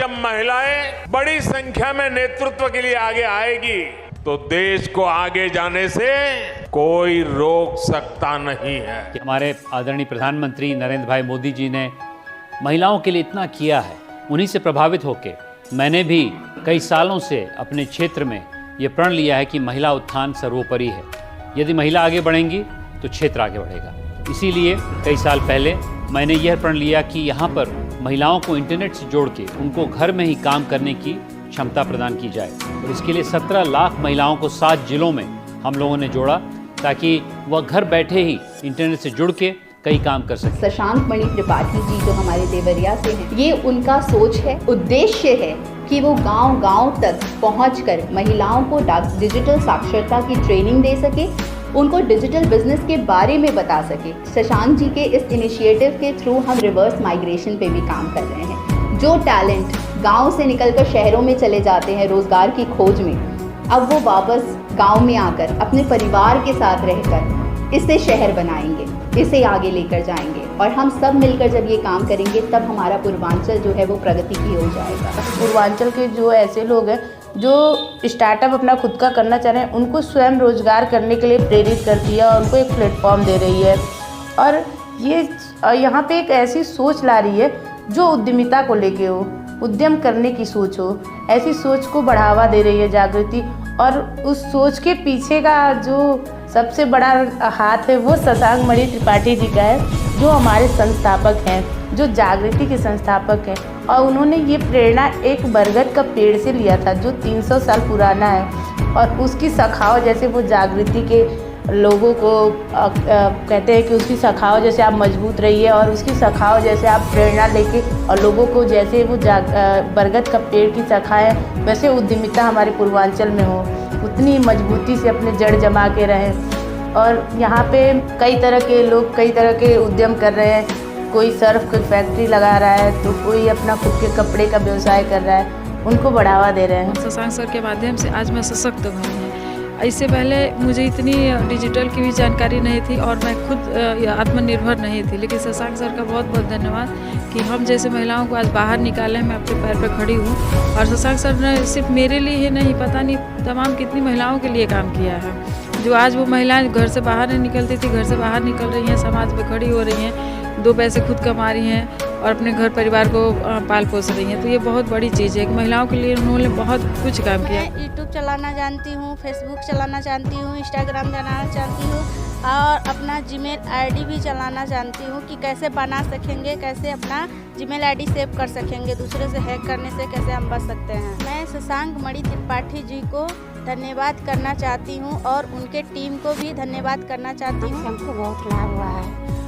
जब महिलाएं बड़ी संख्या में नेतृत्व के लिए आगे आएगी तो देश को आगे जाने से कोई रोक सकता नहीं है। हमारे आदरणीय प्रधानमंत्री नरेंद्र भाई मोदी जी ने महिलाओं के लिए इतना किया है, उन्हीं से प्रभावित होकर मैंने भी कई सालों से अपने क्षेत्र में ये प्रण लिया है कि महिला उत्थान सर्वोपरि है। यदि महिला आगे बढ़ेंगी तो क्षेत्र आगे बढ़ेगा। इसीलिए कई साल पहले मैंने यह प्रण लिया कि यहाँ पर महिलाओं को इंटरनेट से जोड़ के उनको घर में ही काम करने की क्षमता प्रदान की जाए। और इसके लिए 17 लाख महिलाओं को 7 जिलों में हम लोगों ने जोड़ा ताकि वह घर बैठे ही इंटरनेट से जुड़ के कई काम कर सकें। शशांक मणि त्रिपाठी जी जो हमारे देवरिया से हैं, ये उनका सोच है, उद्देश्य है कि वो गांव-गांव तक पहुंचकर महिलाओं को डिजिटल साक्षरता की ट्रेनिंग दे सके, उनको डिजिटल बिजनेस के बारे में बता सके। शशांक जी के इस इनिशिएटिव के थ्रू हम रिवर्स माइग्रेशन पे भी काम कर रहे हैं। जो टैलेंट गांव से निकलकर शहरों में चले जाते हैं रोजगार की खोज में, अब वो वापस गांव में आकर अपने परिवार के साथ रहकर इसे शहर बनाएंगे, इसे आगे लेकर जाएंगे। और हम सब मिलकर जब ये काम करेंगे तब हमारा पूर्वांचल जो है वो प्रगति की ओर जाएगा। पूर्वांचल के जो ऐसे लोग हैं जो स्टार्टअप अपना खुद का करना चाह रहे हैं, उनको स्वयं रोजगार करने के लिए प्रेरित करती है और उनको एक प्लेटफॉर्म दे रही है। और ये यहाँ पे एक ऐसी सोच ला रही है जो उद्यमिता को लेके हो, उद्यम करने की सोच हो, ऐसी सोच को बढ़ावा दे रही है जागृति। और उस सोच के पीछे का जो सबसे बड़ा हाथ है वो शशांक मणि त्रिपाठी जी का है, जो हमारे संस्थापक हैं, जो जागृति के संस्थापक हैं। और उन्होंने ये प्रेरणा एक बरगद का पेड़ से लिया था जो 300 साल पुराना है। और उसकी शाखाओं जैसे वो जागृति के लोगों को कहते हैं कि उसकी शाखाओं जैसे आप मजबूत रहिए और उसकी शाखाओं जैसे आप प्रेरणा लेके और लोगों को जैसे वो बरगद का पेड़ की शाखा है वैसे उद्यमिता हमारे पूर्वांचल में हो, उतनी मजबूती से अपने जड़ जमा के रहें। और यहाँ पे कई तरह के लोग कई तरह के उद्यम कर रहे हैं। कोई सर्फ की फैक्ट्री लगा रहा है तो कोई अपना खुद के कपड़े का व्यवसाय कर रहा है, उनको बढ़ावा दे रहे हैं। शशांक सर के माध्यम से आज मैं सशक्त बनी हूँ। इससे पहले मुझे इतनी डिजिटल की भी जानकारी नहीं थी और मैं खुद आत्मनिर्भर नहीं थी, लेकिन शशांक सर का बहुत बहुत धन्यवाद कि हम जैसे महिलाओं को आज बाहर निकाले, मैं अपने पैर पर खड़ी हूँ। और शशांक सर ने सिर्फ मेरे लिए ही नहीं, पता नहीं तमाम कितनी महिलाओं के लिए काम किया है। जो आज वो महिलाएं घर से बाहर नहीं निकलती थी, घर से बाहर निकल रही हैं, समाज में खड़ी हो रही हैं, 2 पैसे खुद कमा रही हैं और अपने घर परिवार को पाल पोस रही हैं। तो ये बहुत बड़ी चीज़ है कि महिलाओं के लिए उन्होंने बहुत कुछ काम किया। मैं यूट्यूब चलाना जानती हूँ, फेसबुक चलाना जानती हूँ, इंस्टाग्राम चलाना चाहती हूँ और अपना जीमेल आईडी भी चलाना जानती हूँ कि कैसे बना सकेंगे, कैसे अपना जीमेल आईडी सेव कर सकेंगे, दूसरे से हैक करने से कैसे हम बच सकते हैं। मैं शशांक मणि त्रिपाठी जी को धन्यवाद करना चाहती हूँ और उनके टीम को भी धन्यवाद करना चाहती हूँ। हमको बहुत लाभ हुआ है,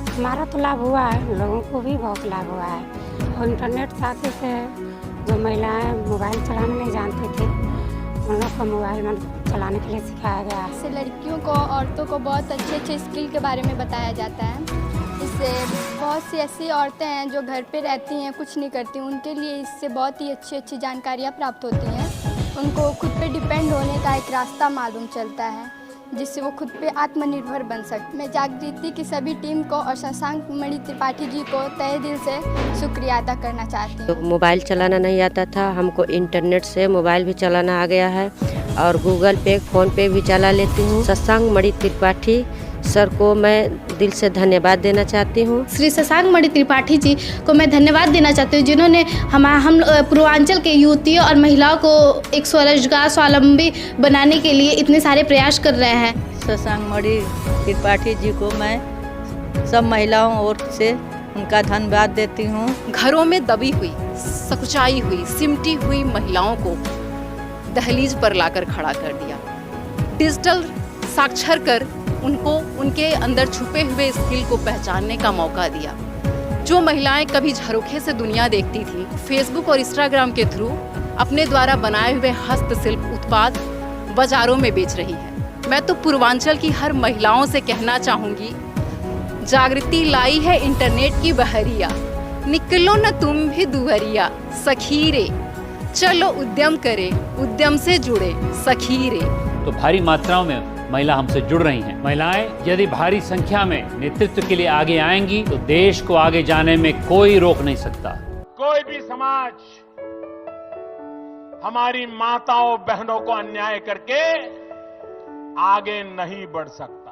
हमारा तो लाभ हुआ है, लोगों को भी बहुत लाभ हुआ है। और इंटरनेट साथी से जो महिलाएं मोबाइल चलाना नहीं जानती थी, उन लोग को मोबाइल चलाने के लिए सिखाया गया। इससे लड़कियों को, औरतों को बहुत अच्छे अच्छे स्किल के बारे में बताया जाता है। इससे बहुत सी ऐसी औरतें हैं जो घर पे रहती हैं, कुछ नहीं करती, उनके लिए इससे बहुत ही अच्छी अच्छी जानकारियाँ प्राप्त होती हैं। उनको खुद पे डिपेंड होने का एक रास्ता मालूम चलता है जिससे वो खुद पे आत्मनिर्भर बन सकते। मैं जागृति की सभी टीम को और शशांक मणि त्रिपाठी जी को तहे दिल से शुक्रिया अदा करना चाहती हूँ। तो मोबाइल चलाना नहीं आता था, हमको इंटरनेट से मोबाइल भी चलाना आ गया है और गूगल पे, फ़ोन पे भी चला लेती हूँ। शशांक मणि त्रिपाठी सर को मैं दिल से धन्यवाद देना चाहती हूँ। श्री शशांक मणि त्रिपाठी जी को मैं धन्यवाद देना चाहती हूँ जिन्होंने हम पूर्वांचल के युवतियों और महिलाओं को एक स्वरोजगार स्वावलंबी बनाने के लिए इतने सारे प्रयास कर रहे हैं। शशांक मणि त्रिपाठी जी को मैं सब महिलाओं ओर से उनका धन्यवाद देती हूँ। घरों में दबी हुई, सकुचाई हुई, सिमटी हुई महिलाओं को दहलीज पर लाकर खड़ा कर दिया, डिजिटल साक्षर कर उनको उनके अंदर छुपे हुए स्किल को पहचानने का मौका दिया। जो महिलाएं कभी झरोखे से दुनिया देखती थी, फेसबुक और इंस्टाग्राम के थ्रू अपने द्वारा बनाए हुए हस्तशिल्प उत्पाद बाजारों में बेच रही है। मैं तो पूर्वांचल की हर महिलाओं से कहना चाहूँगी, जागृति लाई है इंटरनेट की बहरिया, निकलो न तुम भी दुहरिया सखीरे, चलो उद्यम करें, उद्यम से जुड़े सखीरे। तो भारी मात्राओं में महिला हमसे जुड़ रही हैं। महिलाएं यदि भारी संख्या में नेतृत्व के लिए आगे आएंगी तो देश को आगे जाने में कोई रोक नहीं सकता। कोई भी समाज हमारी माताओं बहनों को अन्याय करके आगे नहीं बढ़ सकता।